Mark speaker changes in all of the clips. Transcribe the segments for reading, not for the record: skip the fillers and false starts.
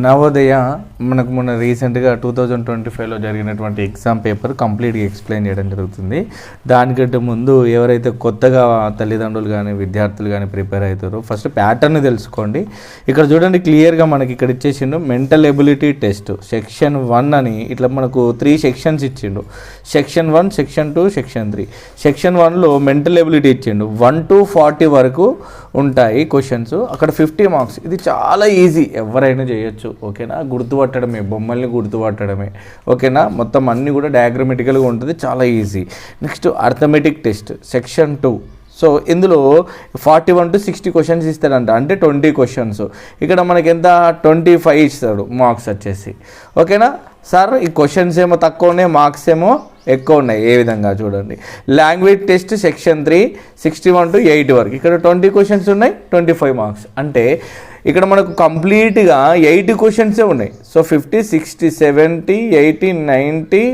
Speaker 1: నవోదయ మనకు మొన్న రీసెంట్గా 2025లో జరిగినటువంటి ఎగ్జామ్ పేపర్ కంప్లీట్గా ఎక్స్ప్లెయిన్ చేయడం జరుగుతుంది. దానికంటే ముందు ఎవరైతే కొత్తగా తల్లిదండ్రులు కానీ విద్యార్థులు కానీ ప్రిపేర్ అవుతారో ఫస్ట్ ప్యాటర్న్ తెలుసుకోండి. ఇక్కడ చూడండి క్లియర్గా మనకి ఇక్కడ ఇచ్చేసిండు మెంటల్ ఎబిలిటీ టెస్ట్ సెక్షన్ 1 అని ఇట్లా మనకు 3 సెక్షన్స్ ఇచ్చిండు. Section 1, section 2, section 3. సెక్షన్ 1లో మెంటల్ ఎబిలిటీ ఇచ్చిండు. 1 to 40 వరకు ఉంటాయి క్వశ్చన్స్. అక్కడ 50 మార్క్స్. ఇది చాలా ఈజీ, ఎవరైనా చేయొచ్చు. ఓకేనా, గుర్తుపట్టడమే, బొమ్మల్ని గుర్తుపట్టడమే. ఓకేనా, మొత్తం అన్నీ కూడా డయాగ్రమెటికల్గా ఉంటుంది, చాలా easy. Next arithmetic test section 2. So ఇందులో 41 to 60 క్వశ్చన్స్ ఇస్తాడంట, అంటే 20 క్వశ్చన్స్. ఇక్కడ మనకి ఎంత 25 ఇస్తాడు మార్క్స్ వచ్చేసి. ఓకేనా సార్, ఈ క్వశ్చన్స్ ఏమో తక్కువ ఉన్నాయి, మార్క్స్ ఏమో ఎక్కువ ఉన్నాయి. ఏ విధంగా చూడండి. లాంగ్వేజ్ టెస్ట్ సెక్షన్ 3 61 to 80 వరకు. ఇక్కడ 20 క్వశ్చన్స్ ఉన్నాయి, 25 మార్క్స్. అంటే ఇక్కడ మనకు కంప్లీట్గా 80 క్వశ్చన్సే ఉన్నాయి. సో 50, 60, 70, 80, 90,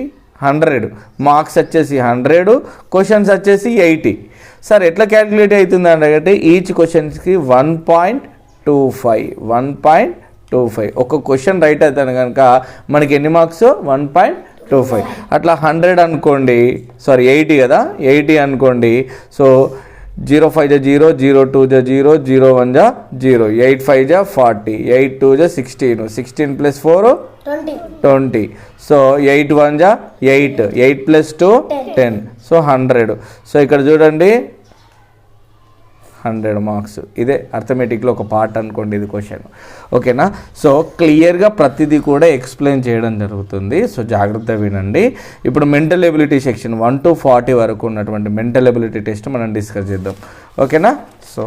Speaker 1: 100 మార్క్స్ వచ్చేసి 100, క్వశ్చన్స్ వచ్చేసి 80. సార్ ఎట్లా క్యాలిక్యులేట్ అవుతుంది అంటే ఈచ్ క్వశ్చన్స్కి 1.25 ఒక క్వశ్చన్ రైట్ అవుతాను కనుక మనకి ఎన్ని మార్క్స్ 1.25. అట్లా 100 అనుకోండి, సారీ 80 కదా, 80 అనుకోండి. So 0 5 0, 0 2 0, 0 1 0, 8 5 40, 8 2 16, 16 plus 4 20. So 8 1 8, 8 plus 2 10. So 100. So ఇక్కడ చూడండి 100 మార్క్స్. ఇదే అర్థమెటిక్లో ఒక పార్ట్ అనుకోండి ఇది క్వశ్చన్. ఓకేనా, సో క్లియర్గా ప్రతిదీ కూడా ఎక్స్ప్లెయిన్ చేయడం జరుగుతుంది. సో జాగ్రత్తగా వినండి. ఇప్పుడు మెంటల్ ఎబిలిటీ సెక్షన్ 1 to 40 వరకు ఉన్నటువంటి మెంటల్ ఎబిలిటీ టెస్ట్ మనం డిస్కస్ చేద్దాం. ఓకేనా, సో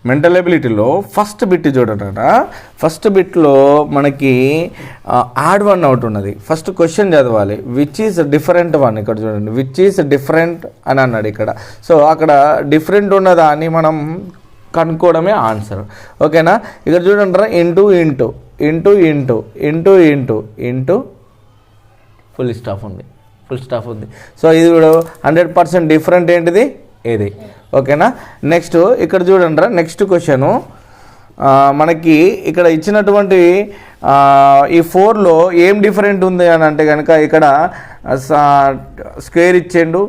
Speaker 1: మెంటల్ ఎబిలిటీలో ఫస్ట్ బిట్ చూడట. ఫస్ట్ బిట్లో మనకి యాడ్ వన్ అవుట్ ఉన్నది. ఫస్ట్ క్వశ్చన్ చదవాలి, విచ్ ఈజ్ డిఫరెంట్ వన్. ఇక్కడ చూడండి, విచ్ ఈజ్ డిఫరెంట్ అని అన్నాడు ఇక్కడ. సో అక్కడ డిఫరెంట్ ఉన్నదా అని మనం కనుక్కోవడమే ఆన్సర్. ఓకేనా, ఇక్కడ చూడండి into into into into into into into full stop ఉంది. సో ఇది కూడా 100% డిఫరెంట్ ఏంటిది ఏది. ఓకేనా, నెక్స్ట్ ఇక్కడ చూడండి నెక్స్ట్ క్వశ్చను మనకి ఇక్కడ ఇచ్చినటువంటి ఈ 4లో ఏం డిఫరెంట్ ఉంది అని అంటే కనుక ఇక్కడ స్క్వేర్ ఇచ్చిండు,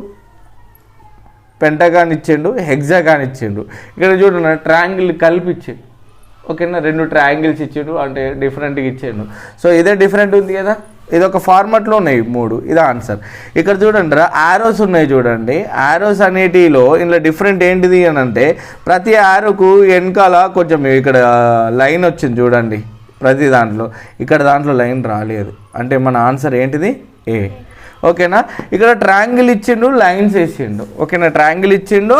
Speaker 1: పెంటగాన్ ఇచ్చిండు, హెక్సాగాన్ ఇచ్చిండు. ఇక్కడ చూడండి ట్రయాంగిల్ కలిపి ఇచ్చిండు. ఓకేనా, 2 ట్రయాంగిల్స్ ఇచ్చిండు, అంటే డిఫరెంట్గా ఇచ్చిండు. సో ఇదే డిఫరెంట్ ఉంది కదా, ఇది ఒక ఫార్మాట్లో ఉన్నాయి 3. ఇది ఆన్సర్. ఇక్కడ చూడండి యారోస్ ఉన్నాయి చూడండి. యారోస్ అనేటిలో ఇందులో డిఫరెంట్ ఏంటిది అని అంటే ప్రతి యారోకు వెనకాల కొంచెం ఇక్కడ లైన్ వచ్చింది చూడండి ప్రతి దాంట్లో. ఇక్కడ దాంట్లో లైన్ రాలేదు, అంటే మన ఆన్సర్ ఏంటిది ఏ. ఓకేనా, ఇక్కడ ట్రయాంగిల్ ఇచ్చిండు, లైన్స్ వేసిండు. ఓకేనా, ట్రయాంగిల్ ఇచ్చిండు,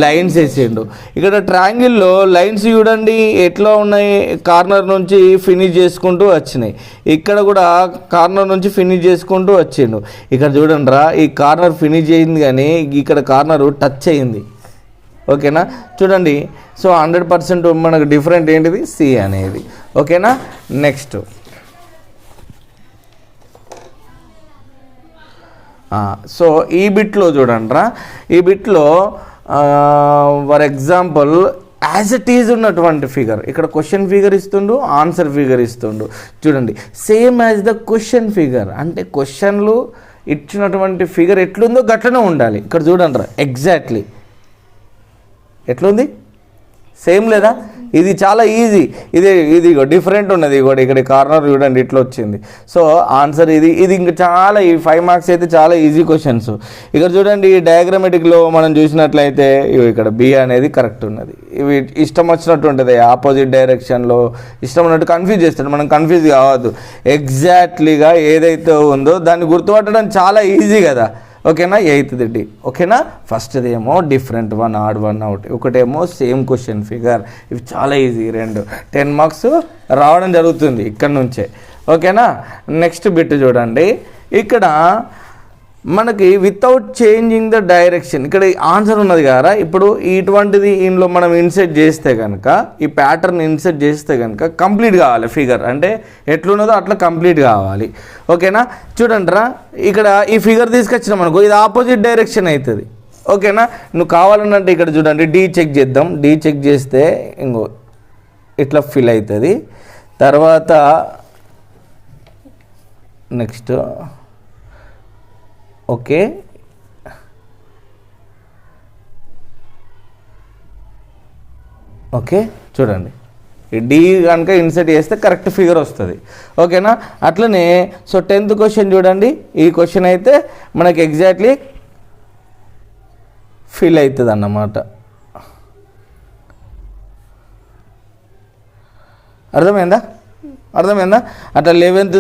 Speaker 1: లైన్స్ వేసిండు. ఇక్కడ ట్రయాంగిల్లో లైన్స్ చూడండి ఎట్లా ఉన్నాయి, కార్నర్ నుంచి ఫినిష్ చేసుకుంటూ వచ్చినాయి. ఇక్కడ కూడా కార్నర్ నుంచి ఫినిష్ చేసుకుంటూ వచ్చిండు. ఇక్కడ చూడండి ఈ కార్నర్ ఫినిష్ అయింది కానీ ఇక్కడ కార్నర్ టచ్ అయింది. ఓకేనా, చూడండి. సో 100% మనకు డిఫరెంట్ ఏంటిది సి అనేది. ఓకేనా, నెక్స్ట్ సో ఈ బిట్లో చూడండి ఈ బిట్లో for example as it is ఉన్నటువంటి ఫిగర్, ఇక్కడ క్వశ్చన్ ఫిగర్ ఇస్తుండు, ఆన్సర్ ఫిగర్ ఇస్తుండు. చూడండి same as the question figure, అంటే క్వశ్చన్లు ఇచ్చినటువంటి ఫిగర్ ఎట్లుందో గట్లనే ఉండాలి. ఇక్కడ చూడండి ఎగ్జాక్ట్లీ ఎట్లుంది, సేమ్ లేదా. ఇది చాలా ఈజీ. ఇది డిఫరెంట్ ఉన్నది కూడా. ఇక్కడ కార్నర్ చూడండి ఇట్లా వచ్చింది. సో ఆన్సర్ ఇది ఇంకా చాలా ఈ 5 మార్క్స్ అయితే చాలా ఈజీ క్వశ్చన్స్. ఇక్కడ చూడండి ఈ డయాగ్రమెటిక్లో మనం చూసినట్లయితే ఇక్కడ బి అనేది కరెక్ట్ ఉన్నది. ఇవి ఇష్టం వచ్చినట్టు ఉంటుంది, ఆపోజిట్ డైరెక్షన్లో ఇష్టం ఉన్నట్టు కన్ఫ్యూజ్ చేస్తాడు. మనం కన్ఫ్యూజ్ కావద్దు, ఎగ్జాక్ట్లీగా ఏదైతే ఉందో దాన్ని గుర్తుపట్టడం చాలా ఈజీ కదా. ఓకేనా, 8th ది. ఓకేనా, ఫస్ట్ది ఏమో different one, odd one out, ఒకటేమో సేమ్ క్వశ్చన్ ఫిగర్. ఇవి చాలా ఈజీ, 2 10 మార్క్స్ రావడం జరుగుతుంది ఇక్కడ నుంచే. ఓకేనా, నెక్స్ట్ బిట్ చూడండి. ఇక్కడ మనకి వితౌట్ చేంజింగ్ ద డైరెక్షన్, ఇక్కడ ఆన్సర్ ఉన్నది కదా. ఇప్పుడు ఇటువంటిది ఇందులో మనం ఇన్సెట్ చేస్తే కనుక, ఈ ప్యాటర్న్ ఇన్సెట్ చేస్తే కనుక కంప్లీట్ కావాలి ఫిగర్, అంటే ఎట్లున్నదో అట్లా కంప్లీట్ కావాలి. ఓకేనా, చూడండి ఇక్కడ ఈ ఫిగర్ తీసుకొచ్చినాం అనుకో, ఇది ఆపోజిట్ డైరెక్షన్ అవుతుంది. ఓకేనా, నువ్వు కావాలనంటే ఇక్కడ చూడండి డి చెక్ చేద్దాం. డి చెక్ చేస్తే ఇంకో ఇట్లా ఫిల్ అవుతుంది. తర్వాత నెక్స్ట్ ఓకే ఓకే చూడండి డి కనుక ఇన్సర్ట్ చేస్తే కరెక్ట్ ఫిగర్ వస్తుంది. ఓకేనా? అట్లనే సో 10th క్వశ్చన్ చూడండి. ఈ క్వశ్చన్ అయితే మనకి ఎగ్జాక్ట్లీ ఫిల్ అవుతుంది అన్నమాట. అర్థమైందా? అట్లా 11th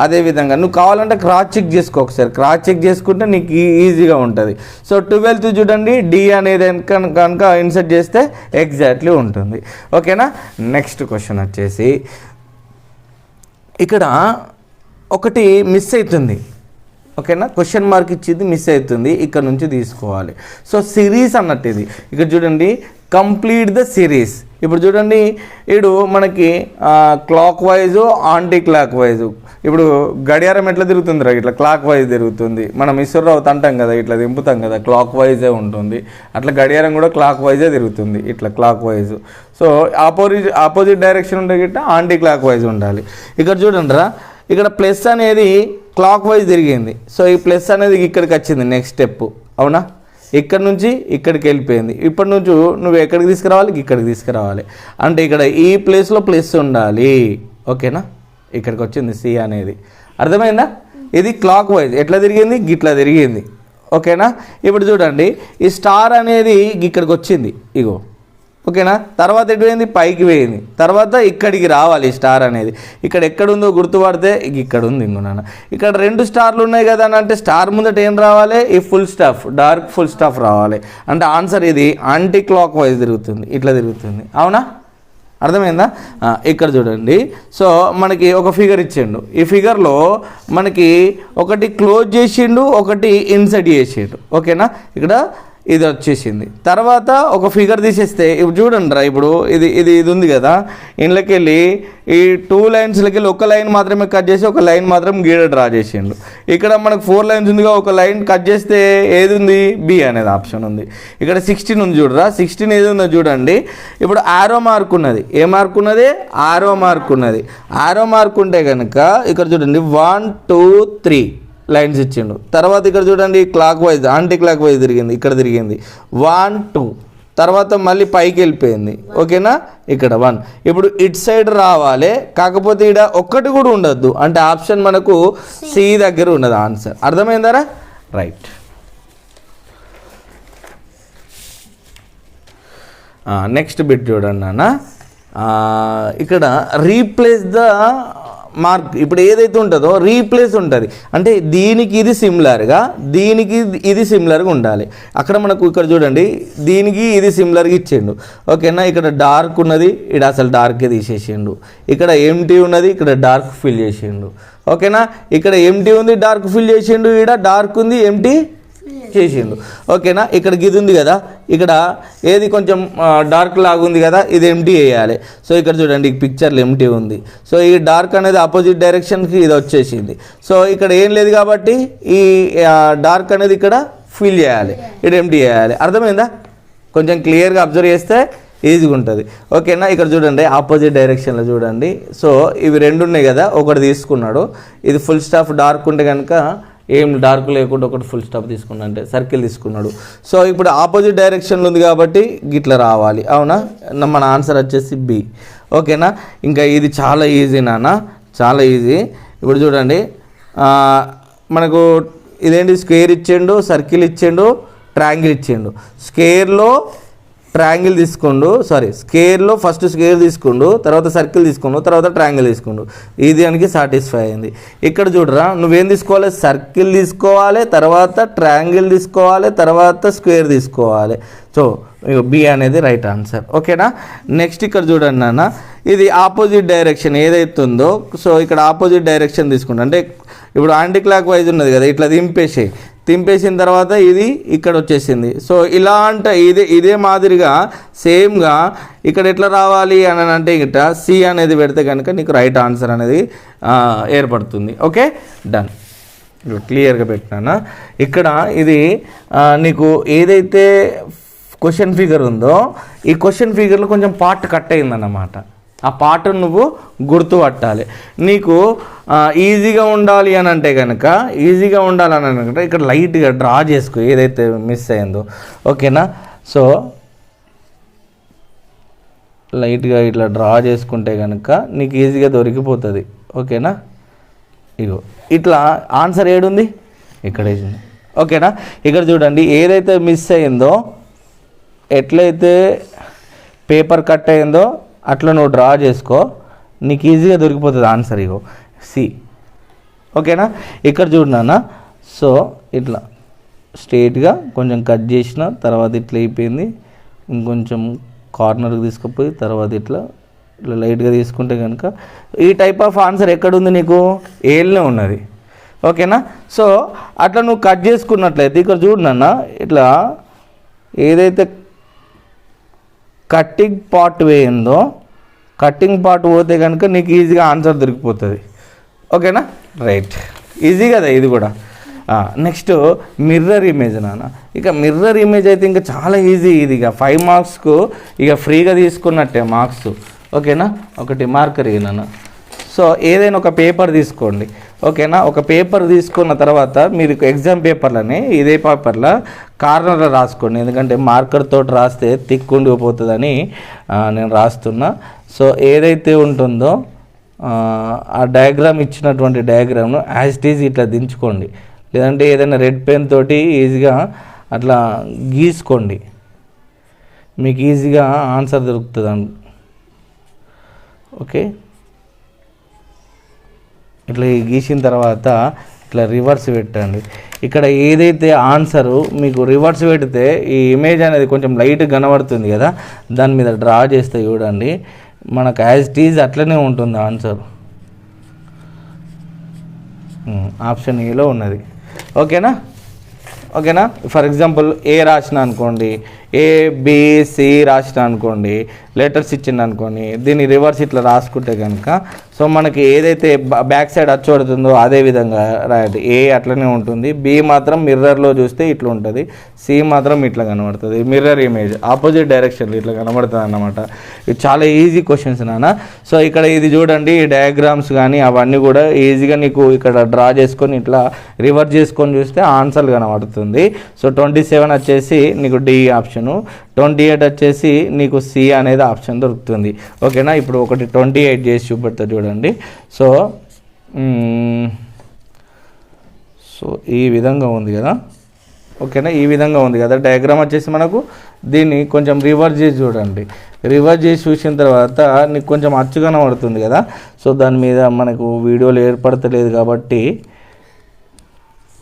Speaker 1: అదేవిధంగా నువ్వు కావాలంటే క్రాస్ చెక్ చేసుకో, ఒకసారి క్రాస్ చెక్ చేసుకుంటే నీకు ఈజీగా ఉంటుంది. సో 12th చూడండి, డి అనేది కనుక ఇన్సర్ట్ చేస్తే ఎగ్జాక్ట్లీ ఉంటుంది. ఓకేనా? నెక్స్ట్ క్వశ్చన్ వచ్చేసి ఇక్కడ ఒకటి మిస్ అవుతుంది. ఓకేనా? క్వశ్చన్ మార్క్ ఇచ్చింది మిస్ అవుతుంది, ఇక్కడ నుంచి తీసుకోవాలి. సో సిరీస్ అన్నట్టు ఇది. ఇక్కడ చూడండి, కంప్లీట్ ద సిరీస్. ఇప్పుడు చూడండి, ఇడు మనకి clock wise anti clock wise. ఇప్పుడు గడియారం ఎట్లా తిరుగుతుందిరా, ఇట్లా క్లాక్ వైజ్ తిరుగుతుంది. మనం ఇసుర్రావు అంటాం కదా, ఇట్లా దింపుతాం కదా, క్లాక్ వైజే ఉంటుంది. అట్లా గడియారం కూడా క్లాక్ వైజే తిరుగుతుంది, ఇట్లా clock wise. So opposite direction ఉంటే గిట్ట యాంటీ క్లాక్ వైజ్ ఉండాలి. ఇక్కడ చూడండి రా, ఇక్కడ ప్లస్ అనేది క్లాక్ వైజ్ తిరిగింది. సో ఈ ప్లస్ అనేది ఇక్కడికి వచ్చింది, నెక్స్ట్ స్టెప్. అవునా? ఇక్కడ నుంచి ఇక్కడికి వెళ్ళిపోయింది. ఇప్పటి నుంచి నువ్వు ఎక్కడికి తీసుకురావాలి, ఇక్కడికి తీసుకురావాలి. అంటే ఇక్కడ ఈ ప్లేస్లో ప్లస్ ఉండాలి. ఓకేనా? ఇక్కడికి వచ్చింది సి అనేది. అర్థమైందా? ఇది క్లాక్ వైజ్ ఎట్లా తిరిగింది, గిట్లా తిరిగింది. ఓకేనా? ఇప్పుడు చూడండి, ఈ స్టార్ అనేది ఇక్కడికి వచ్చింది, ఇగో. ఓకేనా? తర్వాత ఎటు పోయింది, పైకి పోయింది. తర్వాత ఇక్కడికి రావాలి స్టార్ అనేది. ఇక్కడ ఎక్కడుందో గుర్తుపడితే ఇక్కడ ఉంది. ఇంకో నాన్న, ఇక్కడ 2 స్టార్లు ఉన్నాయి కదా అని అంటే స్టార్ ముందట ఏం రావాలి, ఈ full staff, dark full staff రావాలి. అంటే ఆన్సర్ ఇది యాంటీ క్లాక్ వైజ్ తిరుగుతుంది, ఇట్లా తిరుగుతుంది. అవునా? అర్థమైందా? ఇక్కడ చూడండి, సో మనకి ఒక ఫిగర్ ఇచ్చిండు. ఈ ఫిగర్లో మనకి ఒకటి క్లోజ్ చేసిండు, ఒకటి ఇన్సర్ట్ చేసిండు. ఓకేనా? ఇక్కడ ఇది వచ్చేసింది. తర్వాత ఒక ఫిగర్ తీసేస్తే ఇప్పుడు చూడండి రా, ఇప్పుడు ఇది ఉంది కదా, ఇంట్లోకి వెళ్ళి ఈ 2 లైన్స్లకి వెళ్ళి ఒక లైన్ మాత్రమే కట్ చేసి ఒక లైన్ మాత్రం గీడ డ్రా చేసిండు. ఇక్కడ మనకు 4 లైన్స్ ఉందిగా, ఒక లైన్ కట్ చేస్తే ఏది ఉంది, బి అనేది ఆప్షన్ ఉంది. ఇక్కడ 16 ఉంది చూడరా, 16 ఏది ఉందో చూడండి. ఇప్పుడు ఆరో మార్క్ ఉన్నది, ఏ మార్క్ ఉన్నది, ఆరో మార్క్ ఉన్నది. ఆరో మార్క్ ఉంటే కనుక ఇక్కడ చూడండి 1 2 3 లైన్స్ ఇచ్చిండు. తర్వాత ఇక్కడ చూడండి, clock wise anti clock wise తిరిగింది, ఇక్కడ తిరిగింది 1 2. తర్వాత మళ్ళీ పైకి వెళ్ళిపోయింది. ఓకేనా? ఇక్కడ 1. ఇప్పుడు ఇటు సైడ్ రావాలి, కాకపోతే ఇక్కడ ఒక్కటి కూడా ఉండొద్దు. అంటే ఆప్షన్ మనకు సి దగ్గర ఉన్నది ఆన్సర్. అర్థమైందారా? రైట్. నెక్స్ట్ బిట్ చూడండి నాన్న. ఇక్కడ రీప్లేస్ ద మార్క్. ఇప్పుడు ఏదైతే ఉంటుందో రీప్లేస్ ఉంటుంది, అంటే దీనికి ఇది సిమిలర్గా, దీనికి ఇది సిమిలర్గా ఉండాలి. అక్కడ మనకు ఇక్కడ చూడండి, దీనికి ఇది సిమిలర్గా ఇచ్చిండు. ఓకేనా? ఇక్కడ డార్క్ ఉన్నది, ఇక్కడ అసలు డార్కే తీసేసిండు. ఇక్కడ ఎంటీ ఉన్నది, ఇక్కడ డార్క్ ఫిల్ చేసిండు. ఓకేనా? ఇక్కడ ఎంటీ ఉంది, డార్క్ ఫిల్ చేసిండు. ఇక్కడ డార్క్ ఉంది, ఎంటీ చేసిండు. ఓకేనా? ఇక్కడ గిది ఉంది కదా, ఇక్కడ ఏది కొంచెం డార్క్ లాగా ఉంది కదా, ఇది ఎంటీ వేయాలి. సో ఇక్కడ చూడండి, ఈ పిక్చర్లో ఎంటీ ఉంది. సో ఈ డార్క్ అనేది ఆపోజిట్ డైరెక్షన్కి ఇది వచ్చేసింది. సో ఇక్కడ ఏం లేదు కాబట్టి ఈ డార్క్ అనేది ఇక్కడ ఫిల్ చేయాలి, ఇది ఎంటీ చేయాలి. అర్థమైందా? కొంచెం క్లియర్గా అబ్జర్వ్ చేస్తే ఈజీగా ఉంటుంది. ఓకేనా? ఇక్కడ చూడండి, ఆపోజిట్ డైరెక్షన్లో చూడండి. సో ఇవి 2 ఉన్నాయి కదా, ఒకటి తీసుకున్నాడు. ఇది ఫుల్ స్టాఫ్ డార్క్ ఉంటే కనుక ఏం డార్క్ లేకుండా ఒకటి ఫుల్ స్టాప్ తీసుకున్నా అంటే సర్కిల్ తీసుకున్నాడు. సో ఇప్పుడు ఆపోజిట్ డైరెక్షన్లో ఉంది కాబట్టి గిట్లా రావాలి. అవునా? మన ఆన్సర్ వచ్చేసి బి. ఓకేనా? ఇంకా ఇది చాలా ఈజీ నాన్న, చాలా ఈజీ. ఇప్పుడు చూడండి, మనకు ఇదేంటి, స్క్వేర్ ఇచ్చిండు, సర్కిల్ ఇచ్చిండు, ట్రయాంగిల్ ఇచ్చిండు. స్క్వేర్లో ట్రయాంగిల్ తీసుకోండు, స్క్వేర్లో ఫస్ట్ స్క్వేర్ తీసుకోండు, తర్వాత సర్కిల్ తీసుకోండు, తర్వాత ట్రయాంగిల్ తీసుకోండు. ఇది దానికి సాటిస్ఫై అయింది. ఇక్కడ చూడరా, నువ్వేం తీసుకోవాలి, సర్కిల్ తీసుకోవాలి, తర్వాత ట్రయాంగిల్ తీసుకోవాలి, తర్వాత స్క్వేర్ తీసుకోవాలి. సో బి అనేది రైట్ ఆన్సర్. ఓకేనా? నెక్స్ట్ ఇక్కడ చూడండి నాన్న, ఇది ఆపోజిట్ డైరెక్షన్ ఏదైతే ఉందో, సో ఇక్కడ ఆపోజిట్ డైరెక్షన్ తీసుకుంటా. అంటే ఇప్పుడు యాంటీ క్లాక్ వైజ్ ఉన్నది కదా, ఇట్లా తింపేసిన తర్వాత ఇది ఇక్కడ వచ్చేసింది. సో ఇలా అంటే ఇదే మాదిరిగా సేమ్గా ఇక్కడ ఎట్లా రావాలి అని అంటే ఇట సి అనేది పెడితే కనుక నీకు రైట్ ఆన్సర్ అనేది ఏర్పడుతుంది. Okay, done. క్లియర్గా పెట్టినా. ఇక్కడ ఇది నీకు ఏదైతే క్వశ్చన్ ఫిగర్ ఉందో, ఈ క్వశ్చన్ ఫిగర్లో కొంచెం పార్ట్ కట్ అయిందన్నమాట. ఆ పాటను నువ్వు గుర్తుపట్టాలి. నీకు ఈజీగా ఉండాలి అని అంటే కనుక ఇక్కడ లైట్గా డ్రా చేసుకో ఏదైతే మిస్ అయిందో. ఓకేనా? సో లైట్గా ఇట్లా డ్రా చేసుకుంటే కనుక నీకు ఈజీగా దొరికిపోతుంది. ఓకేనా? ఇగో ఇట్లా ఆన్సర్ ఏడుంది, ఇక్కడ వేసింది. ఓకేనా? ఇక్కడ చూడండి, ఏదైతే మిస్ అయిందో, ఎట్లయితే పేపర్ కట్ అయిందో అట్లా నువ్వు డ్రా చేసుకో, నీకు ఈజీగా దొరికిపోతుంది ఆన్సర్. ఇగో సి. ఓకేనా? ఇక్కడ చూడనా, సో ఇట్లా స్ట్రైట్గా కొంచెం కట్ చేసిన తర్వాత ఇట్లా అయిపోయింది, ఇంకొంచెం కార్నర్కి తీసుకుపోయి తర్వాత ఇట్లా లైట్గా తీసుకుంటే కనుక ఈ టైప్ ఆఫ్ ఆన్సర్ ఎక్కడుంది, నీకు ఏళ్ళనే ఉన్నది. ఓకేనా? సో అట్లా నువ్వు కట్ చేసుకున్నట్లయితే ఇక్కడ చూడన్నా, ఇట్లా ఏదైతే కట్టింగ్ పార్ట్ వేయిందో, కట్టింగ్ పార్ట్ పోతే కనుక నీకు ఈజీగా ఆన్సర్ దొరికిపోతుంది. ఓకేనా? రైట్, ఈజీ కదా ఇది కూడా. నెక్స్ట్ మిర్రర్ ఇమేజ్ నాన్న. ఇక మిర్రర్ ఇమేజ్ అయితే ఇంకా చాలా ఈజీ. ఇది ఇక 5 మార్క్స్కు ఇక ఫ్రీగా తీసుకున్నట్టే మార్క్స్. ఓకేనా? ఒకటి మార్కర్ నాన్న. సో ఏదైనా ఒక పేపర్ తీసుకోండి. ఓకేనా? ఒక పేపర్ తీసుకున్న తర్వాత మీరు ఎగ్జామ్ పేపర్లోనే ఇదే పేపర్లో కార్నర్లో రాసుకోండి, ఎందుకంటే మార్కర్ తోటి రాస్తే తిక్కుండిపోతుందని నేను రాస్తున్నా. సో ఏదైతే ఉంటుందో ఆ డయాగ్రామ్, ఇచ్చినటువంటి డయాగ్రామ్ను యాజ్ ఇట్ ఈజ్ ఇట్లా దించుకోండి, లేదంటే ఏదైనా రెడ్ పెన్ తోటి ఈజీగా అట్లా గీసుకోండి, మీకు ఈజీగా ఆన్సర్ దొరుకుతుంది. ఓకే, ఇట్లా గీసిన తర్వాత ఇట్లా రివర్స్ పెట్టండి. ఇక్కడ ఏదైతే ఆన్సరు మీకు రివర్స్ పెడితే ఈ ఇమేజ్ అనేది కొంచెం లైట్గా కనబడుతుంది కదా, దాని మీద డ్రా చేస్తే చూడండి మనకు యాజ్ ఇట్ ఈజ్ అట్లనే ఉంటుంది ఆన్సర్. ఆప్షన్ ఏలో ఉన్నది. ఓకేనా? ఫర్ ఎగ్జాంపుల్ ఏ రాసిన అనుకోండి, ఏబిసి రాసిన అనుకోండి, లెటర్స్ ఇచ్చింది అనుకోండి, దీన్ని రివర్స్ ఇట్లా రాసుకుంటే కనుక సో మనకి ఏదైతే బ్యాక్ సైడ్ అచ్చోడుతుందో అదే విధంగా రాయండి. ఏ అట్లనే ఉంటుంది, బి మాత్రం మిర్రర్లో చూస్తే ఇట్లా ఉంటుంది, సి మాత్రం ఇట్లా కనబడుతుంది. మిర్రర్ ఇమేజ్ ఆపోజిట్ డైరెక్షన్లో ఇట్లా కనబడుతుంది అన్నమాట. ఇది చాలా ఈజీ క్వశ్చన్స్ నాన్న. సో ఇక్కడ ఇది చూడండి, ఈ డయాగ్రామ్స్ కానీ అవన్నీ కూడా ఈజీగా నీకు ఇక్కడ డ్రా చేసుకొని ఇట్లా రివర్స్ చేసుకొని చూస్తే ఆన్సర్ కనబడుతుంది. సో 27 వచ్చేసి నీకు డి ఆప్షను, 28 వచ్చేసి నీకు సి అనేది ఆప్షన్ దొరుకుతుంది. ఓకేనా? ఇప్పుడు ఒకటి 28 చేసి చూపెడతా చూడండి. సో ఈ విధంగా ఉంది కదా. ఓకేనా? ఈ విధంగా ఉంది కదా డయాగ్రామ్ వచ్చేసి మనకు. దీన్ని కొంచెం రివర్స్ చేసి చూడండి. రివర్స్ చేసి చూసిన తర్వాత నీకు కొంచెం అచ్చు కనబడుతుంది కదా. సో దాని మీద మనకు వీడియోలు ఏర్పడతలేదు కాబట్టి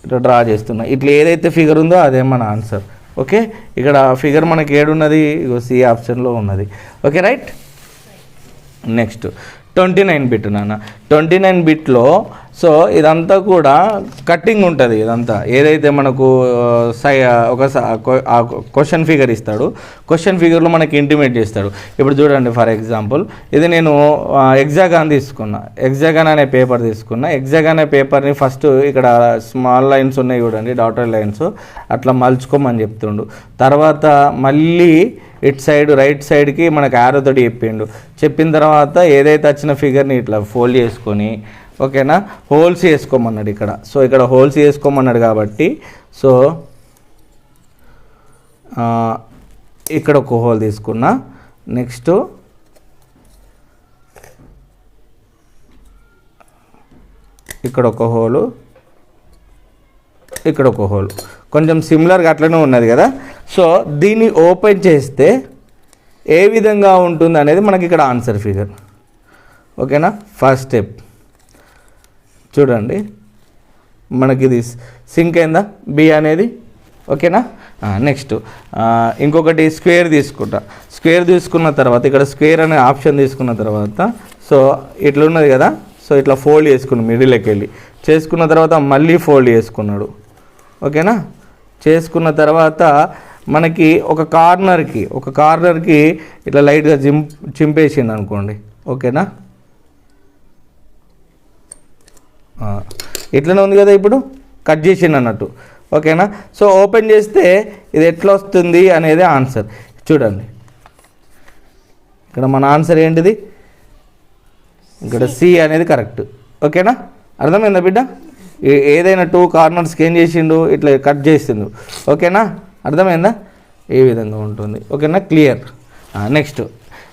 Speaker 1: ఇట్లా డ్రా చేస్తున్నా. ఇట్లా ఏదైతే ఫిగర్ ఉందో అదే మన ఆన్సర్. ఓకే, ఇక్కడ ఫిగర్ మనకి ఏడున్నది, ఇగో సి ఆప్షన్లో ఉన్నది. Okay, right. నెక్స్ట్ 29 బిట్ నాన్న. 29 బిట్లో సో ఇదంతా కూడా కట్టింగ్ ఉంటుంది. ఇదంతా ఏదైతే మనకు ఒక క్వశ్చన్ ఫిగర్ ఇస్తాడు, క్వశ్చన్ ఫిగర్లో మనకి ఇంటిమేట్ చేస్తాడు. ఇప్పుడు చూడండి, ఫర్ ఎగ్జాంపుల్ ఇది నేను ఎగ్జాగాన్ తీసుకున్నా, ఎగ్జాగాన్ అనే పేపర్ తీసుకున్నా. ఎగ్జాగాన్ అనే పేపర్ని ఫస్ట్ ఇక్కడ స్మాల్ లైన్స్ ఉన్నాయి చూడండి, డాటర్ లైన్స్, అట్లా మలుచుకోమని చెప్తుండు. తర్వాత మళ్ళీ ఇటు సైడ్ రైట్ సైడ్కి మనకు యారోతోటి చెప్పిన తర్వాత ఏదైతే వచ్చిన ఫిగర్ని ఇట్లా ఫోల్డ్ చేసుకొని, ఓకేనా, హోల్స్ వేసుకోమన్నాడు ఇక్కడ. సో ఇక్కడ హోల్స్ వేసుకోమన్నాడు కాబట్టి సో ఇక్కడ ఒక హోల్ తీసుకున్నా. నెక్స్ట్ ఇక్కడ ఒక హోలు, ఇక్కడ ఒక హోల్, కొంచెం సిమిలర్గా అట్లనే ఉన్నది కదా. సో దీన్ని ఓపెన్ చేస్తే ఏ విధంగా ఉంటుంది అనేది మనకి ఇక్కడ ఆన్సర్ ఫిగర్. ఓకేనా? ఫస్ట్ స్టెప్ చూడండి, మనకి ఇది సింక్ అయిందా బి అనేది. ఓకేనా? నెక్స్ట్ ఇంకొకటి స్క్వేర్ తీసుకుంటా. స్క్వేర్ తీసుకున్న తర్వాత ఇక్కడ స్క్వేర్ అనే ఆప్షన్ తీసుకున్న తర్వాత సో ఇట్లా ఉన్నది కదా. సో ఇట్లా ఫోల్డ్ చేసుకున్నాడు, మిడిల్లోకి వెళ్ళి చేసుకున్న తర్వాత మళ్ళీ ఫోల్డ్ చేసుకున్నాడు. ఓకేనా? చేసుకున్న తర్వాత మనకి ఒక కార్నర్కి ఇట్లా లైట్గా చింపేసింది అనుకోండి. ఓకేనా? ఇట్లనే ఉంది కదా, ఇప్పుడు కట్ చేసింది అన్నట్టు. ఓకేనా? సో ఓపెన్ చేస్తే ఇది ఎట్లా వస్తుంది అనేది ఆన్సర్. చూడండి, ఇక్కడ మన ఆన్సర్ ఏంటిది, ఇక్కడ సి అనేది కరెక్ట్. ఓకేనా, అర్థమైందా బిడ్డ? ఏదైనా 2 కార్నర్స్కి ఏం చేసిండు, ఇట్లా కట్ చేసిండు. ఓకేనా, అర్థమైందా? ఏ విధంగా ఉంటుంది. ఓకేనా, క్లియర్. నెక్స్ట్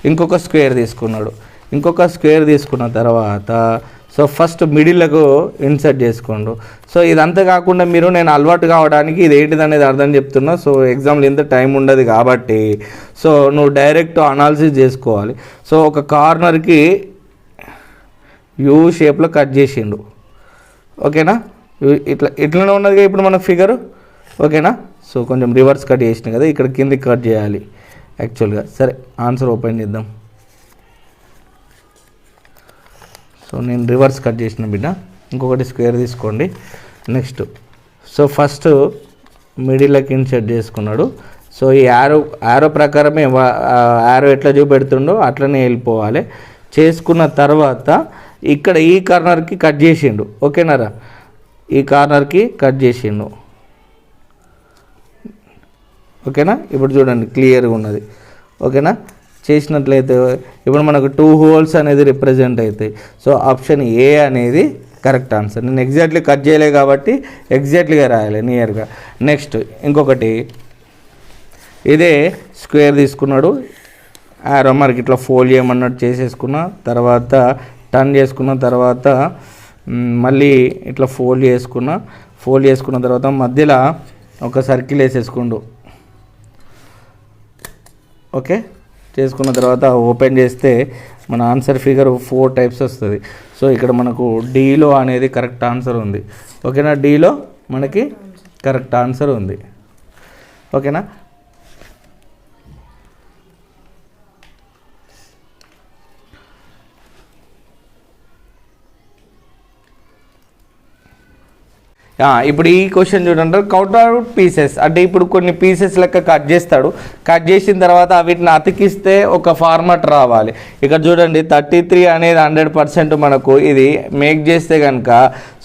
Speaker 1: ఇంకొక స్క్వేర్ తీసుకున్నాడు. ఇంకొక స్క్వేర్ తీసుకున్న తర్వాత సో ఫస్ట్ మిడిల్లకు ఇన్సర్ట్ చేసుకోండు. సో ఇదంతా కాకుండా నేను అలవాటు కావడానికి ఇది ఏంటిది అనేది అర్థం చెప్తున్నా. సో ఎగ్జామ్లో ఎంత టైం ఉండదు కాబట్టి సో నువ్వు డైరెక్ట్ అనాలిసిస్ చేసుకోవాలి. సో ఒక కార్నర్కి యూ షేప్లో కట్ చేసిండు. ఓకేనా, ఇట్లనే ఉన్నదిగా ఇప్పుడు మన ఫిగరు. ఓకేనా, సో కొంచెం రివర్స్ కట్ చేసినా కదా, ఇక్కడ కిందికి కట్ చేయాలి యాక్చువల్గా. సరే, ఆన్సర్ ఓపెన్ చేద్దాం. సో నేను రివర్స్ కట్ చేసిన బిడ్డ. ఇంకొకటి స్క్వేర్ తీసుకోండి. నెక్స్ట్ సో ఫస్ట్ మిడిల్లోకి ఇన్సర్ట్ చేసుకున్నాడు. సో ఈ యారో ప్రకారమే యారో ఎట్లా చూపెడుతుండో అట్లనే వెళ్ళిపోవాలి. చేసుకున్న తర్వాత ఇక్కడ ఈ కార్నర్కి కట్ చేసిండు. ఓకేనారా, ఈ కార్నర్కి కట్ చేసిండు. ఓకేనా, ఇప్పుడు చూడండి క్లియర్గా ఉన్నది. ఓకేనా, చేసినట్లయితే ఇప్పుడు మనకు 2 హోల్స్ అనేది రిప్రజెంట్ అవుతాయి. సో ఆప్షన్ ఏ అనేది కరెక్ట్ ఆన్సర్. నేను ఎగ్జాక్ట్లీ కట్ చేయలే కాబట్టి ఎగ్జాక్ట్లీగా రాయాలి నియర్గా. నెక్స్ట్ ఇంకొకటి, ఇదే స్క్వేర్ తీసుకున్నాడు. యారో మార్క్ ఇట్లా ఫోల్డ్ చేయమన్నట్టు చేసేసుకున్న తర్వాత టర్న్ చేసుకున్న తర్వాత మళ్ళీ ఇట్లా ఫోల్డ్ చేసుకున్న తర్వాత మధ్యలో ఒక సర్కిల్ వేసేసుకుండు. ఓకే, చేసుకున్న తర్వాత ఓపెన్ చేస్తే మన ఆన్సర్ ఫిగర్ 4 టైప్స్ వస్తుంది. సో ఇక్కడ మనకు డీలో అనేది కరెక్ట్ ఆన్సర్ ఉంది. ఓకేనా, డీలో మనకి కరెక్ట్ ఆన్సర్ ఉంది. ఓకేనా, ఇప్పుడు ఈ క్వశ్చన్ చూడండి, కౌంట్ అవుట్ పీసెస్ అంటే ఇప్పుడు కొన్ని పీసెస్ లెక్క కట్ చేస్తాడు. కట్ చేసిన తర్వాత వీటిని అతికిస్తే ఒక ఫార్మాట్ రావాలి. ఇక్కడ చూడండి 33 అనేది 100% మనకు ఇది మేక్ చేస్తే కనుక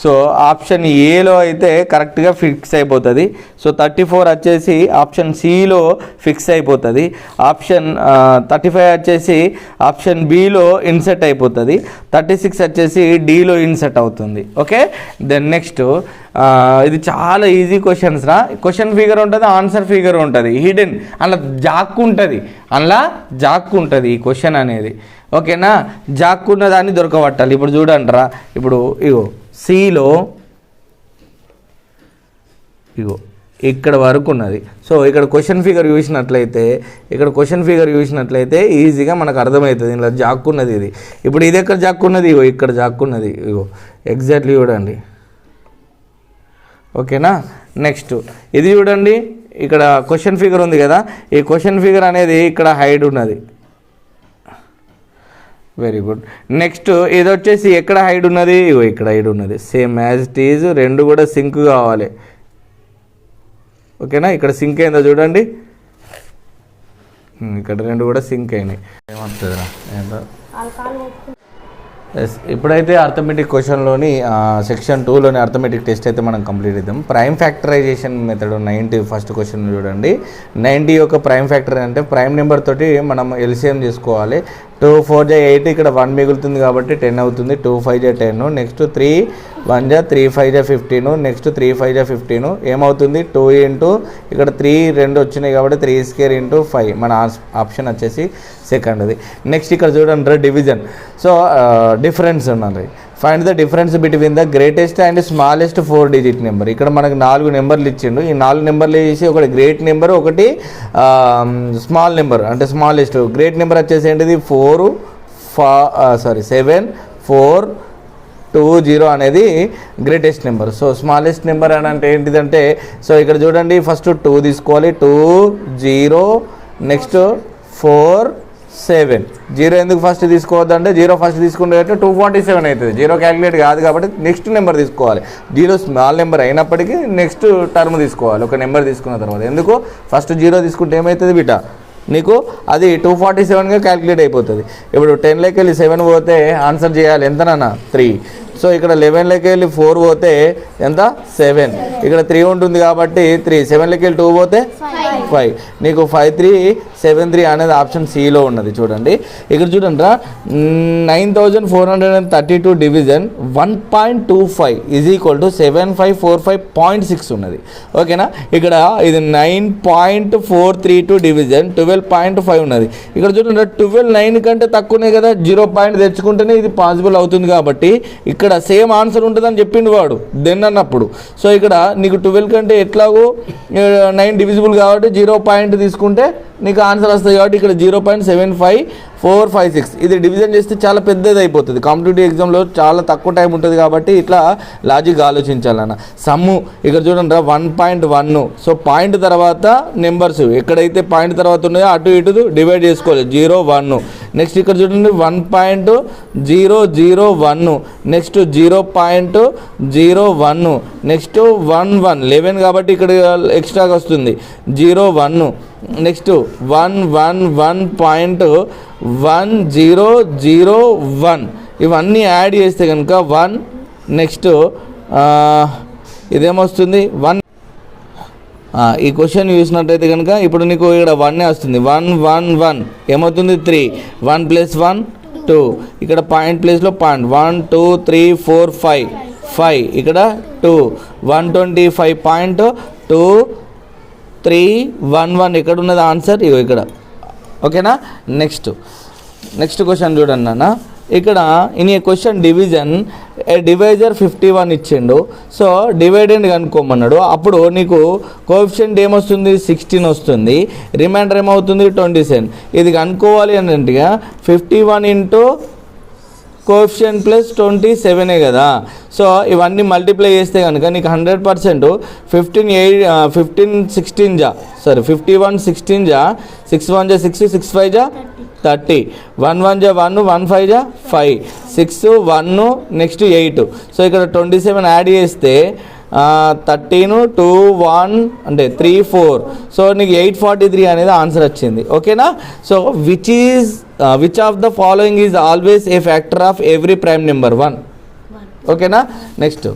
Speaker 1: సో ఆప్షన్ ఏలో అయితే కరెక్ట్గా ఫిక్స్ అయిపోతుంది. సో 34 వచ్చేసి ఆప్షన్ సిలో ఫిక్స్ అయిపోతుంది. ఆప్షన్ 35 వచ్చేసి ఆప్షన్ బిలో ఇన్సెట్ అయిపోతుంది. 36 వచ్చేసి డిలో ఇన్సెట్ అవుతుంది. ఓకే, దెన్ నెక్స్ట్ ఇది చాలా ఈజీ క్వశ్చన్స్ రా. క్వశ్చన్ ఫిగర్ ఉంటుంది, ఆన్సర్ ఫిగర్ ఉంటుంది, హిడెన్ అలా జాక్కు ఉంటుంది ఈ క్వశ్చన్ అనేది. ఓకేనా, జాక్కున్న దాన్ని దొరకబట్టాలి. ఇప్పుడు చూడండి రా, ఇప్పుడు సిలో ఇక్కడ వరకు ఉన్నది. సో ఇక్కడ క్వశ్చన్ ఫిగర్ చూసినట్లయితే ఈజీగా మనకు అర్థమవుతుంది ఇలా జాక్కున్నది ఇది. ఇప్పుడు ఇది ఎక్కడ జాక్కున్నది, ఇక్కడ జాక్కున్నది, ఎగ్జాక్ట్లీ చూడండి. ఓకేనా, నెక్స్ట్ ఇది చూడండి, ఇక్కడ క్వశ్చన్ ఫిగర్ ఉంది కదా, ఈ క్వశ్చన్ ఫిగర్ అనేది ఇక్కడ హైడ్ ఉన్నది. Very good. నెక్స్ట్ ఇది వచ్చేసి ఎక్కడ హైడ్ ఉన్నది, ఇక్కడ హైడ్ ఉన్నది. సేమ్ యాజ్ ఇట్ ఈజ్, రెండు కూడా సింక్ కావాలి. ఓకేనా, ఇక్కడ సింక్ అయిందో చూడండి, ఇక్కడ రెండు కూడా సింక్ అయినాయి. ఏమవుతుందిరా ఎస్, ఇప్పుడైతే అర్థమెటిక్ క్వశ్చన్లోని సెక్షన్ 2లోని అర్థమెటిక్ టెస్ట్ అయితే మనం కంప్లీట్ చేద్దాం. Prime factorisation method 90 first question చూడండి. 90 యొక్క ప్రైమ్ ఫ్యాక్టర్ అంటే ప్రైమ్ నెంబర్ తోటి మనం ఎల్సిఎం చేసుకోవాలి. 2 4 జా 8, ఇక్కడ 1 మిగులుతుంది కాబట్టి 10 అవుతుంది. 2 5 జా 10, నెక్స్ట్ 3 1 జా 3 5 జా 15, నెక్స్ట్ 3 5 జా 15 ఏమవుతుంది 2 ఇంటూ ఇక్కడ 3 2 వచ్చినాయి కాబట్టి 3 స్క్వేర్ ఇంటూ 5. మన ఆప్షన్ వచ్చేసి సెకండ్ది. నెక్స్ట్ ఇక్కడ చూడండి డివిజన్. సో డిఫరెన్స్ ఉన్నది. Find the difference between the greatest and smallest 4 digit number. ఇక్కడ మనకు 4 నెంబర్లు ఇచ్చిండు. ఈ 4 నెంబర్లు వేసి ఒకటి గ్రేట్ నెంబర్, ఒకటి స్మాల్ నెంబర్ అంటే స్మాలెస్ట్. గ్రేట్ నెంబర్ వచ్చేసి ఏంటిది 7 4 2 0 అనేది greatest number. So smallest number అని అంటే ఏంటిదంటే, సో ఇక్కడ చూడండి ఫస్ట్ 2 తీసుకోవాలి, 2 0, నెక్స్ట్ 4 7. 0 ఎందుకు ఫస్ట్ తీసుకోవద్దంటే 0 ఫస్ట్ తీసుకుంటే 247 అవుతుంది. 0 క్యాలిక్యులేట్ కాదు కాబట్టి నెక్స్ట్ నెంబర్ తీసుకోవాలి. 0 స్మాల్ నెంబర్ అయినప్పటికీ నెక్స్ట్ టర్మ్ తీసుకోవాలి ఒక నెంబర్ తీసుకున్న తర్వాత. ఎందుకు ఫస్ట్ 0 తీసుకుంటే ఏమవుతుంది బిడ్డ, నీకు అది 247గా క్యాలిక్యులేట్ అయిపోతుంది. ఇప్పుడు 10లోకి వెళ్ళి 7 పోతే ఆన్సర్ చేయాలి ఎంతనన్నా 3. సో ఇక్కడ 11లోకి వెళ్ళి 4 పోతే ఎంత 7, ఇక్కడ 3 ఉంటుంది కాబట్టి 3. 7లోకి వెళ్ళి 2 పోతే 5. నీకు 5 3 73 అనేది ఆప్షన్ సిలో ఉన్నది. చూడండి ఇక్కడ చూడండి 9432 డివిజన్ 1.25 ఈజ్ ఈక్వల్ టు 7545.6 ఉన్నది. ఓకేనా, ఇక్కడ ఇది 9.432 డివిజన్ 12.5 ఉన్నది. ఇక్కడ చూడండి 12 9 కంటే తక్కువనే కదా, 0 పాయింట్ తెచ్చుకుంటేనే ఇది పాసిబుల్ అవుతుంది. కాబట్టి ఇక్కడ సేమ్ ఆన్సర్ ఉంటుందని చెప్పిండు వాడు దెన్ అన్నప్పుడు. సో ఇక్కడ నీకు 12 కంటే ఎట్లాగో 9 డివిజిబుల్ కాబట్టి 0 పాయింట్ తీసుకుంటే నీకు ఆన్సర్ వస్తుంది. కాబట్టి ఇక్కడ 0.75456 ఇది డివిజన్ చేస్తే చాలా పెద్దది అయిపోతుంది. కాంపిటేటివ్ ఎగ్జామ్లో చాలా తక్కువ టైం ఉంటుంది కాబట్టి ఇట్లా లాజిక్ ఆలోచించాలన్న. సమ్ము ఇక్కడ చూడండి 1.1. సో పాయింట్ తర్వాత నెంబర్స్ ఎక్కడైతే పాయింట్ తర్వాత ఉన్నాయో అటు ఇటు డివైడ్ చేసుకోవాలి. 0 1. నెక్స్ట్ ఇక్కడ చూడండి 1.001. నెక్స్ట్ 0.01. నెక్స్ట్ 1 1 11 కాబట్టి ఇక్కడ ఎక్స్ట్రాగా వస్తుంది 0 1. నెక్స్ట్ 111.1001 ఇవన్నీ యాడ్ చేస్తే కనుక 1. నెక్స్ట్ ఇదేమొస్తుంది 1. ఈ క్వశ్చన్ చూసినట్టయితే కనుక ఇప్పుడు నీకు ఇక్కడ 1 వస్తుంది. 111 ఏమవుతుంది 3. 1 + 1 2. ఇక్కడ పాయింట్ ప్లేస్లో పాయింట్ 1 2 3 4 5 5 ఇక్కడ 2. 125.2311 ఎక్కడ ఉన్నది ఆన్సర్ ఇగో ఇక్కడ. ఓకేనా, నెక్స్ట్ క్వశ్చన్ చూడండి నాన్న. ఇక్కడ in a question division divisor 51 ఇచ్చిండు. సో డివైడెండ్ కనుక్కోమన్నాడు. అప్పుడు నీకు కోఎఫిషియంట్ ఏమొస్తుంది 16 వస్తుంది. రిమైండర్ ఏమవుతుంది 27. ఇది కనుక్కోవాలి అని అంటే 51 ఇంటూ కోఎఫిషియంట్ ప్లస్ 27 కదా. సో ఇవన్నీ మల్టిప్లై చేస్తే కనుక నీకు 100% 51 16 జా 6 1 జా 6 6 5 జా 30. 1 1 జా 1 1 5 జా 5 6 1 నెక్స్ట్ 8. సో ఇక్కడ 27 యాడ్ చేస్తే 13 2 1 అంటే 3 4. సో నీకు 843 అనేది ఆన్సర్ వచ్చింది. ఓకేనా, so which of the following is always a factor of every prime number 1. ఓకేనా, నెక్స్ట్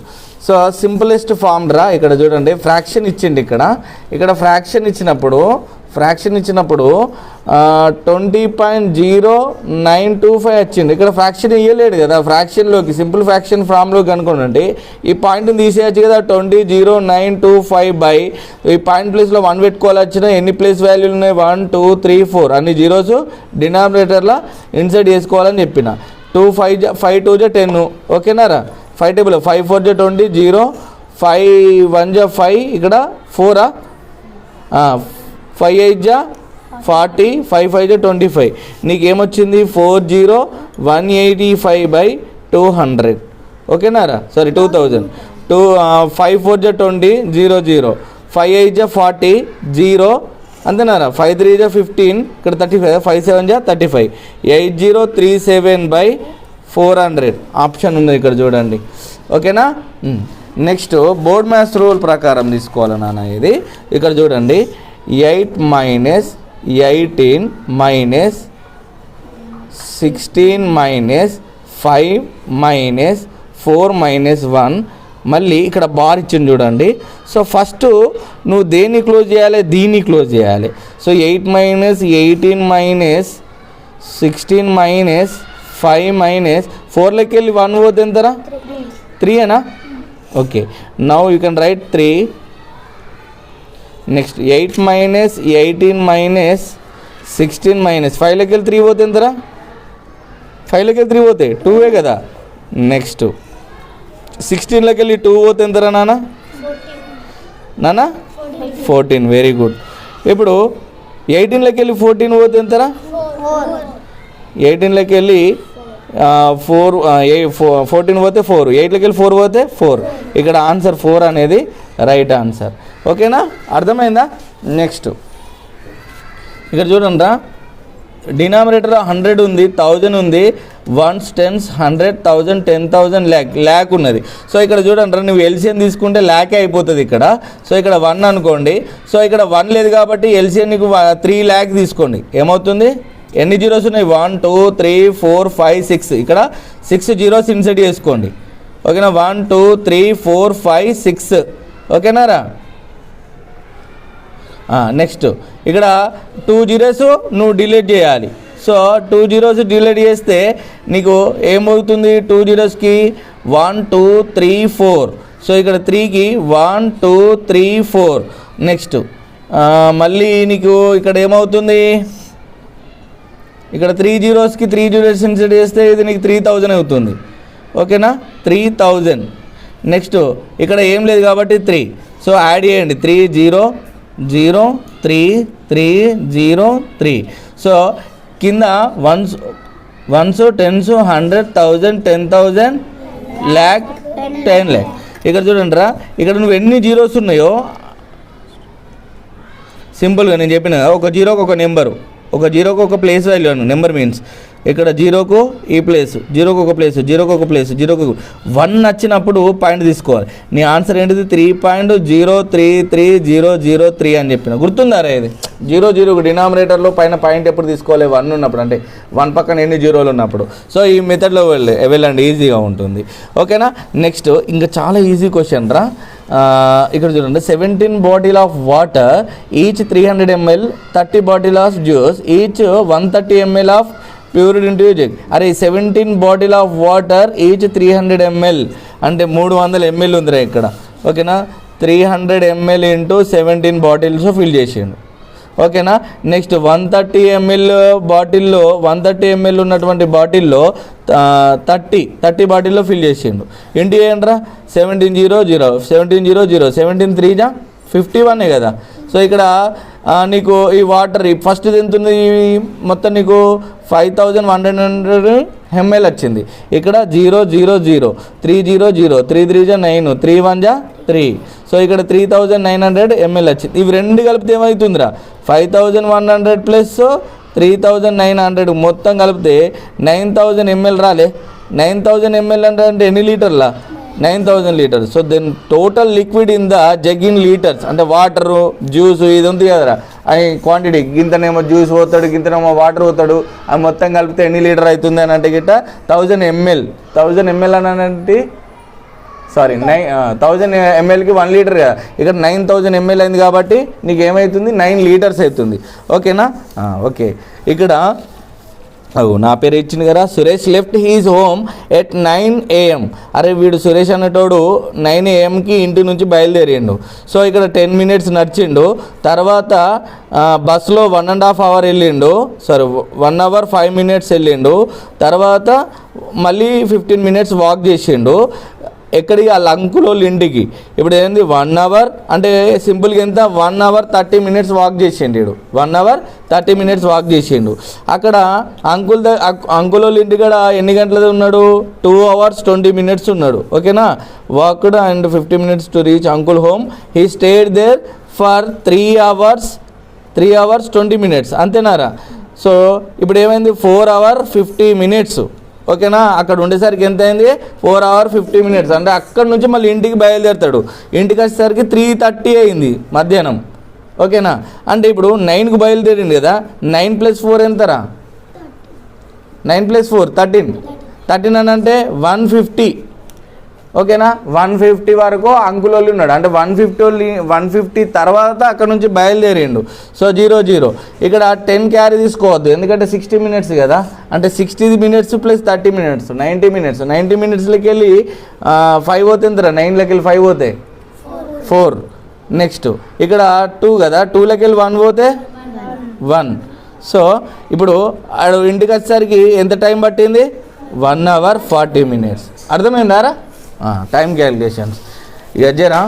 Speaker 1: సో సింపులెస్ట్ ఫార్మ్ రా. ఇక్కడ చూడండి ఫ్రాక్షన్ ఇచ్చిండి. ఇక్కడ ఫ్రాక్షన్ ఇచ్చినప్పుడు 20.0925 వచ్చింది. ఇక్కడ ఫ్రాక్షన్ ఇవ్వలేడు కదా. ఫ్రాక్షన్లోకి సింపుల్ ఫ్రాక్షన్ ఫామ్లోకి అనుకోండి ఈ పాయింట్ని తీసేయచ్చు కదా. 20.0925 బై ఈ పాయింట్ ప్లేస్లో 1 పెట్టుకోవాలి. వచ్చిన ఎన్ని ప్లేస్ వాల్యూలు ఉన్నాయి 1 2 3 4 అన్ని జీరోస్ డినామినేటర్లో ఇన్సర్ట్ చేసుకోవాలని చెప్పిన. 2 5 2 జా 10. ఓకేనారా, 5 టేబుల్ 5 4 జా 20 0 5 1 జా 5 ఇక్కడ 4 5 8 జా 40 5 5 జా 25. నీకేమొచ్చింది 40,185/200. ఓకేనారా, సారీ 2000. 5 4 జా 20 0 0 5 8 జా 40 0 అంతేనారా. 5 3 జా 15 ఇక్కడ 35 5 7 జా 35. 8037/400 ఆప్షన్ ఉంది ఇక్కడ చూడండి. ఓకేనా, నెక్స్ట్ బోర్డ్ మ్యాథ్స్ రూల్ ప్రకారం తీసుకోవాలి నాన్న. ఇది ఇక్కడ చూడండి 8 - 18 - 16 - 5 - 4 - 1 మళ్ళీ ఇక్కడ బార్ ఇచ్చింది చూడండి. సో ఫస్ట్ నువ్వు దేన్ని క్లోజ్ చేయాలి, దీన్ని క్లోజ్ చేయాలి. సో 8 - 18 - 16 - 5 - 4లోకి వెళ్ళి 1 పోతే ఎంతరా 3 అనా. Okay, now you can write 3. Next 8 - 18 - 16 - 5లోకి వెళ్ళి 3 పోతే ఎంతరా 5లోకి వెళ్ళి 3 పోతే 2 కదా. నెక్స్ట్ 16లోకి వెళ్ళి 2 పోతే ఎంతరా నాన్న 14. Very good. ఇప్పుడు 18లోకి వెళ్ళి 14 పోతే ఎంతరా 18లోకి వెళ్ళి 14 పోతే 4. 8లోకి వెళ్ళి 4 పోతే 4. ఇక్కడ ఆన్సర్ 4 అనేది రైట్ ఆన్సర్. ఓకేనా, అర్థమైందా. నెక్స్ట్ ఇక్కడ చూడండి డినామినేటర్ 100 ఉంది, 1000 ఉంది, 1s 10s 100 1000 10,000 ల్యాక్ ఉన్నది. సో ఇక్కడ చూడండి నువ్వు ఎల్సిఎం తీసుకుంటే ల్యాకే అయిపోతుంది ఇక్కడ. సో ఇక్కడ 1 అనుకోండి. సో ఇక్కడ 1 లేదు కాబట్టి ఎల్సిఎం నీకు 3 lakh తీసుకోండి. ఏమవుతుంది, ఎన్ని జీరోస్ ఉన్నాయి 1 2 3 4 5 6. ఇక్కడ 6 జీరోస్ ఇన్సర్ట్ చేసుకోండి. ఓకేనా, 1 2 3 4 5 6. ఓకేనారా, నెక్స్ట్ ఇక్కడ 2 zeros నువ్వు డిలీట్ చేయాలి. సో 2 zeros డిలీట్ చేస్తే నీకు ఏమవుతుంది? 2 zerosకి 1 2 3 4. సో ఇక్కడ 3కి 1 2 3 4. నెక్స్ట్ మళ్ళీ నీకు ఇక్కడ ఏమవుతుంది? ఇక్కడ 3 zerosకి 3 zeros ఇన్సర్ట్ చేస్తే ఇది నీకు 3000 అవుతుంది. ఓకేనా, 3000. నెక్స్ట్ ఇక్కడ ఏం లేదు కాబట్టి 3. సో యాడ్ చేయండి 3 0 0 3 3 0 3. సో కింద వన్స్ 10s 100 1000 10,000 lakh 10 lakh. ఇక్కడ చూడండి రా, ఇక్కడ నువ్వు ఎన్ని జీరోస్ ఉన్నాయో సింపుల్గా నేను చెప్పిన ఒక జీరోకి ఒక నెంబరు, ఒక జీరోకి ఒక ప్లేస్ వాల్యూ అను. నెంబర్ మీన్స్ ఇక్కడ జీరోకు ఈ ప్లేస్, జీరోకి ఒక ప్లేస్, జీరోకి ఒక ప్లేస్, జీరోకి 1 వచ్చినప్పుడు పాయింట్ తీసుకోవాలి. నీ ఆన్సర్ ఏంటిది? 3.0330003 అని చెప్పిన. గుర్తుందారా ఇది? 0 డినామినేటర్లో పైన పాయింట్ ఎప్పుడు తీసుకోవాలి? 1 ఉన్నప్పుడు, అంటే 1 పక్కన ఎన్ని జీరోలు ఉన్నప్పుడు. సో ఈ మెథడ్లో వెళ్ళండి, ఈజీగా ఉంటుంది. ఓకేనా. నెక్స్ట్ ఇంకా చాలా ఈజీ క్వశ్చన్ రా. ఇక్కడ చూడండి, 17 bottle of water each 300 ml, 30 bottle of juice each 130 ml of poured into jug. అరే 17 bottle of water each 300 ml అంటే 300 ml ఉందిరా ఇక్కడ. ఓకేనా, 300 ml ఇంటూ 17 బాటిల్స్ ఫిల్ చేసేయండి. ఓకేనా. నెక్స్ట్ 130 ml బాటిల్లో 130 ml ఉన్నటువంటి బాటిల్లో 30 బాటిల్లో ఫిల్ చేసిండు. ఇంటి ఏంట్రా 17 0 0 17 0 0 17 3 51 కదా. సో ఇక్కడ నీకు ఈ వాటర్ ఫస్ట్ ఎంత ఉంది? మొత్తం నీకు 5100 ml వచ్చింది. ఇక్కడ 0 0 0 3 0 0 3 3 9 3 1 3. సో ఇక్కడ 3900 ml వచ్చింది. ఇవి రెండు కలిపితే ఏమవుతుందిరా? 5100 ప్లస్ 3900 మొత్తం కలిపితే 9000 ml రాలే. 9000 ml అంటే ఎన్ని లీటర్లా? 9000 litres. So then total liquid in the jug in litres, అంటే వాటరు జ్యూస్ ఇది ఉంది కదరా, అది క్వాంటిటీ. గింతనేమో జ్యూస్ పోతాడు, గింతనేమో వాటర్ పోతాడు, అది మొత్తం కలిపితే ఎన్ని లీటర్ అవుతుంది అని అంటే గిట్ట 1000 ml. 1000 ml అని అంటే సారీ 1000 mlకి 1 లీటర్ కదా. ఇక్కడ 9000 ml అయింది కాబట్టి నీకు ఏమవుతుంది? 9 లీటర్స్ అవుతుంది. ఓకేనా. ఓకే, ఇక్కడ నా పేరు ఇచ్చింది కదా. Suresh left his home at 9 AM. అరే వీడు సురేష్ అనేటోడు 9 AMకి ఇంటి నుంచి బయలుదేరిండు. సో ఇక్కడ 10 minutes నడిచిండు. తర్వాత బస్సులో 1.5 hour వెళ్ళిండు. సారీ 1 hour 5 minutes వెళ్ళిండు. తర్వాత మళ్ళీ 15 minutes వాక్ చేసిండు. ఎక్కడికి? వాళ్ళ అంకులోళ్ళ ఇంటికి. ఇప్పుడు ఏంది 1 hour అంటే సింపుల్గా ఎంత? 1 hour 30 minutes వాక్ చేసిండు. 1 hour 30 minutes వాక్ చేసిండు. అక్కడ అంకులోళ్ళ ఇంటికాడ ఎన్ని గంటలది ఉన్నాడు? 2 hours 20 minutes ఉన్నాడు. ఓకేనా. Walked and 50 minutes to reach uncle home. He stayed there for 3 hours 20 minutes. అంతేనారా? సో ఇప్పుడు ఏమైంది? 4 hour 50 minutes. ఓకేనా. అక్కడ ఉండేసరికి ఎంత అయింది? 4 hour 50 minutes. అంటే అక్కడ నుంచి మళ్ళీ ఇంటికి బయలుదేరుతాడు. ఇంటికి వచ్చేసరికి 3:30 అయింది మధ్యాహ్నం. ఓకేనా. అంటే ఇప్పుడు 9కు బయలుదేరింది కదా. 9 + 4 ఎంతరా? 9 + 4 13 అని అంటే 150. ఓకేనా. 150 వరకు అంకులోళ్ళు ఉన్నాడు. అంటే 150 తర్వాత అక్కడ నుంచి బయలుదేరిండు. సో 0 0. ఇక్కడ 10 క్యారీ తీసుకోవద్దు, ఎందుకంటే 60 minutes కదా. అంటే 60 minutes + 30 minutes 90 minutes. 90 minutesలోకి వెళ్ళి 5 పోతే ఎంతరా? 9లోకి వెళ్ళి 5 పోతే 4. నెక్స్ట్ ఇక్కడ 2 కదా. 2లోకి వెళ్ళి 1 పోతే 1. సో ఇప్పుడు ఇంటికి వచ్చేసరికి ఎంత టైం పట్టింది? 1 hour 40 minutes. అర్థమైందారా? Time calculations. ఇక జరా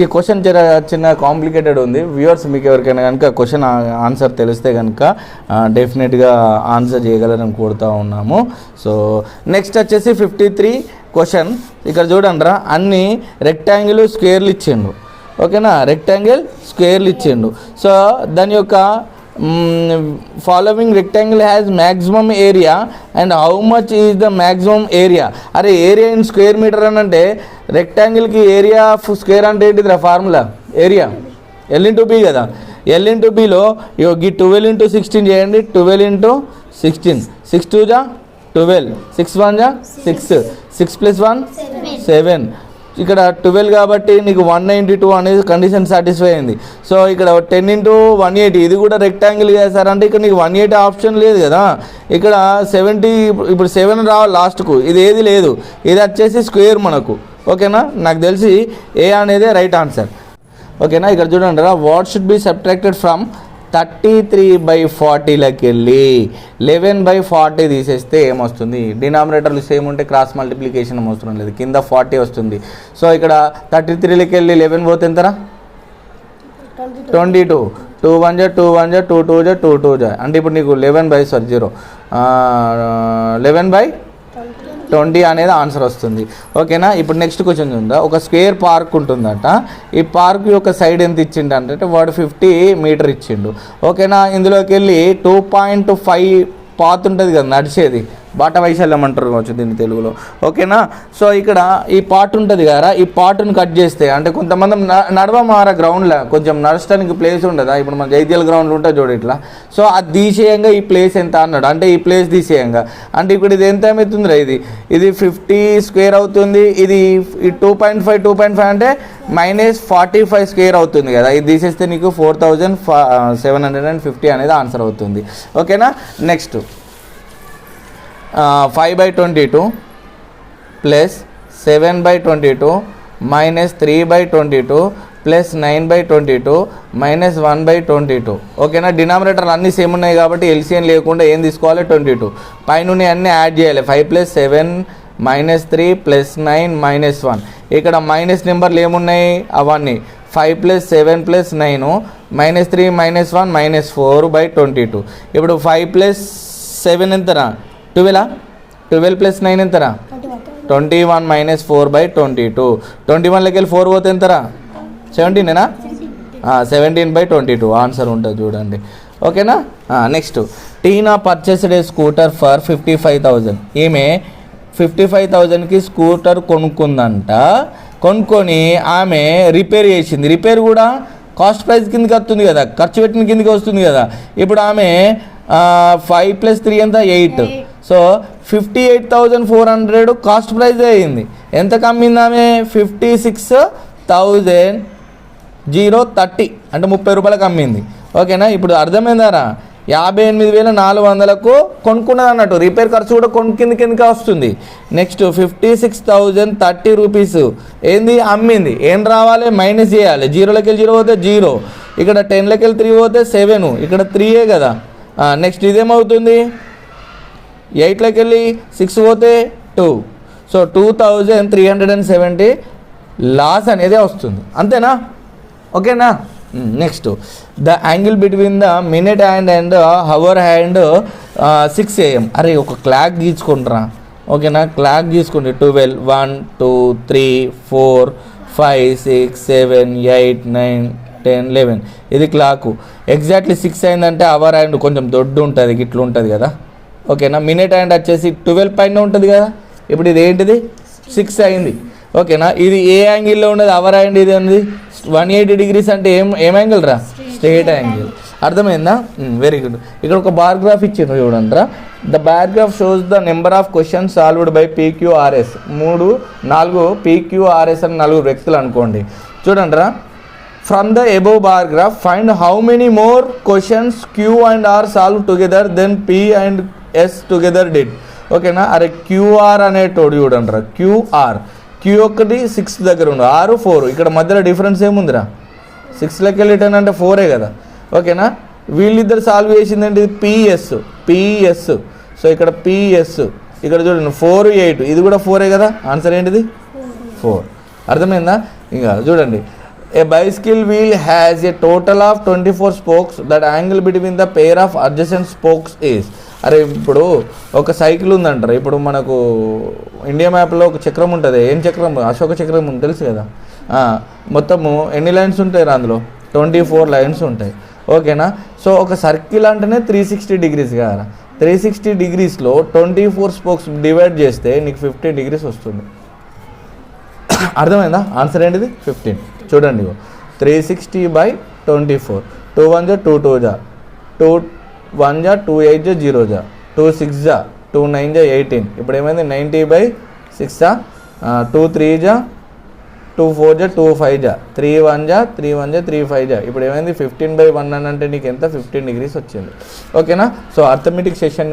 Speaker 1: ఈ క్వశ్చన్ జర చిన్న కాంప్లికేటెడ్ ఉంది. వ్యూవర్స్ మీకు ఎవరికైనా కనుక క్వశ్చన్ ఆన్సర్ తెలిస్తే కనుక డెఫినెట్గా ఆన్సర్ చేయగలరని కోరుతూ ఉన్నాము. సో నెక్స్ట్ వచ్చేసి 53 క్వశ్చన్. ఇక్కడ చూడండి రా, అన్ని రెక్టాంగిల్ స్క్వేర్లు ఇచ్చిండు. ఓకేనా. రెక్టాంగిల్ స్క్వేర్లు ఇచ్చిండు. సో దాని యొక్క following rectangle has maximum area and how much is the maximum area. అరే ఏరియా ఇన్ స్క్వేర్ మీటర్ అని అంటే రెక్టాంగిల్కి ఏరియా ఆఫ్ స్క్వేర్ అంటే ఏంటిదిరా? ఫార్ములా ఏరియా L/B కదా. L/Bలో ఈ 12 × 16 చేయండి. 12 × 16 6 2 12 6 1 6 6 + 1 7. ఇక్కడ 12 కాబట్టి నీకు 192 అనేది కండిషన్ సాటిస్ఫై అయింది. సో ఇక్కడ 10 × 180 ఇది కూడా రెక్టాంగిల్ కదా సార్ అంటే ఇక్కడ నీకు 180 ఆప్షన్ లేదు కదా, ఇక్కడ 70 ఇప్పుడు 7 రావాలి లాస్ట్కు, ఇది ఏది లేదు, ఇది వచ్చేసి స్క్వేర్ మనకు. ఓకేనా, నాకు తెలిసి ఏ అనేది రైట్ ఆన్సర్. ఓకేనా, ఇక్కడ చూడండి రా, what should be subtracted from 33/40 వెళ్ళి 11/40 తీసేస్తే ఏమొస్తుంది? డినామినేటర్లు సేమ్ ఉంటే క్రాస్ మల్టిప్లికేషన్ అవసరం లేదు, కింద 40 వస్తుంది. సో ఇక్కడ 33 వెళ్ళి 11 పోతే ఎంతరా? 22. 2 1 2 1 2 2 2 2 అంటే ఇప్పుడు నీకు 11/20 అనేది ఆన్సర్ వస్తుంది. ఓకేనా, ఇప్పుడు నెక్స్ట్ క్వశ్చన్ ఉందా, ఒక స్క్వేర్ పార్క్ ఉంటుందట, ఈ పార్క్ యొక్క సైడ్ ఎంత ఇచ్చిండు అంటే వాడు 50 మీటర్ ఇచ్చిండు. ఓకేనా, ఇందులోకి వెళ్ళి 2.5 పాత్ ఉంటుంది కదా నడిచేది, బాట వైశాల్యం అంటారు కావచ్చు దీన్ని తెలుగులో. ఓకేనా, సో ఇక్కడ ఈ పార్ట్ ఉంటుంది కదా, ఈ పార్ట్ను కట్ చేస్తే అంటే కొంతమంది నడవమార గ్రౌండ్లో కొంచెం నడచడానికి ప్లేస్ ఉండదా, ఇప్పుడు మన జైత్యాల గ్రౌండ్లో ఉంటుంది చూడు ఇట్లా. సో అది తీసేయంగా ఈ ప్లేస్ ఎంత అన్నాడు, అంటే ఈ ప్లేస్ తీసేయంగా అంటే ఇప్పుడు ఇది ఎంత ఏమవుతుందిరా, ఇది 50 స్క్వేర్ అవుతుంది, ఇది 2.5 అంటే -45 స్క్వేర్ అవుతుంది కదా, ఇది తీసేస్తే నీకు 4750 అనేది ఆన్సర్ అవుతుంది. ఓకేనా, నెక్స్ట్ 5/22 ప్లస్ 7/22 -3/22 ప్లస్ 9/22 -1/22. ఓకేనా, డినామినేటర్లు అన్నీ సేమ్ ఉన్నాయి కాబట్టి ఎల్సిఎన్ లేకుండా ఏం తీసుకోవాలి? 22. పైన అన్నీ యాడ్ చేయాలి, 5 + 7 -3 + 9 -1. ఇక్కడ మైనస్ నెంబర్లు ఏమున్నాయి అవన్నీ, 5 + 7 + 9 -3 -1 -4/22. ఇప్పుడు 5 + 7 ఎంతరా? 12. 12 + 9 ఎంతరా? 21 -4/22. 21లోకి వెళ్ళి 4 పోతే ఎంతరా? 17 17/22 ఆన్సర్ ఉంటుంది చూడండి. ఓకేనా, next Tina purchased A scooter for 55,000. ఈమె 55,000కి స్కూటర్ కొనుక్కుందంట, కొనుక్కొని ఆమె రిపేర్ చేసింది, రిపేర్ కూడా కాస్ట్ ప్రైస్ కిందకి వస్తుంది కదా, ఖర్చు పెట్టిన కిందకి వస్తుంది కదా. ఇప్పుడు ఆమె 5 + 3 ఎంత? 8. సో 58,400 కాస్ట్ ప్రైజ్ అయ్యింది. ఎంత కమ్మింది ఆమె? 56,030 అంటే 30 రూపాయలకు అమ్మింది. ఓకేనా, ఇప్పుడు అర్థమైందారా? 58,400కు కొనుక్కున్నది అన్నట్టు, రిపేర్ ఖర్చు కూడా కిందకి వస్తుంది. నెక్స్ట్ 56,030 రూపీస్ ఏంది అమ్మింది, ఏం రావాలి? మైనస్ చేయాలి, 0లోకి వెళ్ళి 0 పోతే 0, ఇక్కడ 10లోకి వెళ్ళి 3 పోతే 7, ఇక్కడ 3 కదా. నెక్స్ట్ ఇదేమవుతుంది? 8లోకి వెళ్ళి 6 పోతే 2. సో 2,370 లాస్ అనేది వస్తుంది, అంతేనా? ఓకేనా, next the angle between the minute hand and hour hand 6 AM. అరే ఒక క్లాక్ గీచుకుంటారా? ఓకేనా, క్లాక్ గీసుకోండి. 12 1 2 3 4 5 6 7 8 9 10 11 ఇది క్లాకు. ఎగ్జాక్ట్లీ 6 అయిందంటే అవర్ హ్యాండ్ కొంచెం దొడ్డు ఉంటుంది, ఇట్లా ఉంటుంది కదా. ఓకేనా, మినిట్ హ్యాండ్ వచ్చేసి 12 పైన ఉంటుంది కదా. ఇప్పుడు ఇది ఏంటిది? 6 అయింది. ఓకేనా, ఇది ఏ యాంగిల్లో ఉన్నది? Hour hand. ఇది ఉంది 180 degrees అంటే ఏం యాంగిల్ రా? Straight angle. అర్థమైందా? Very good. ఇక్కడ ఒక బార్ గ్రాఫ్ ఇచ్చిండ్రు చూడండి రా. The bar graph shows the number of questions solved by PQRS. 3 4 PQRS అని 4 వ్యక్తులు అనుకోండి. చూడండి రా, from the above bar graph find how many more questions Q and R solve together then P and S together did. ఓకేనా, అరే QR అనేటోడు చూడండి రా, QR Q ఒకటి 6 దగ్గర ఉండు, 6 4, ఇక్కడ మధ్యలో డిఫరెన్స్ ఏముందిరా? 6లోకి వెళ్ళి 10 అంటే 4 కదా. ఓకేనా, వీళ్ళిద్దరు సాల్వ్ చేసిందంటే PS. సో ఇక్కడ PS, ఇక్కడ చూడండి 4 8, ఇది కూడా 4 కదా. ఆన్సర్ ఏంటిది? 4. అర్థమైందా? ఇంకా చూడండి, a bicycle wheel has a total of 24 spokes. That angle between the pair of adjacent spokes is. అరే ఇప్పుడు ఒక సైకిల్ ఉందంటారు, ఇప్పుడు మనకు ఇండియా మ్యాప్లో ఒక చక్రం ఉంటుంది. ఏం చక్రం? అశోక చక్రం తెలుసు కదా. మొత్తము ఎన్ని లైన్స్ ఉంటాయి అందులో? 24 లైన్స్ ఉంటాయి. ఓకేనా, సో ఒక సర్కిల్ అంటేనే 360 degrees కదా. 360 degreesలో 24 spokes డివైడ్ చేస్తే నీకు 15 degrees వస్తుంది. అర్థమైందా? ఆన్సర్ ఏంటిది? 15. చూడండి, 360/24. 2 1 2 2 2 1 2 8 0 2 6 2 9 18. ఇప్పుడు ఏమైంది? 90/6 2 3 2 4 జా 2 5 జా 3 1 జా 3 1 జా 3 5 జా. ఇప్పుడు ఏమైంది 15/1 అని అంటే నీకు ఎంత 15 degrees వచ్చింది. ఓకేనా. So arithmetic session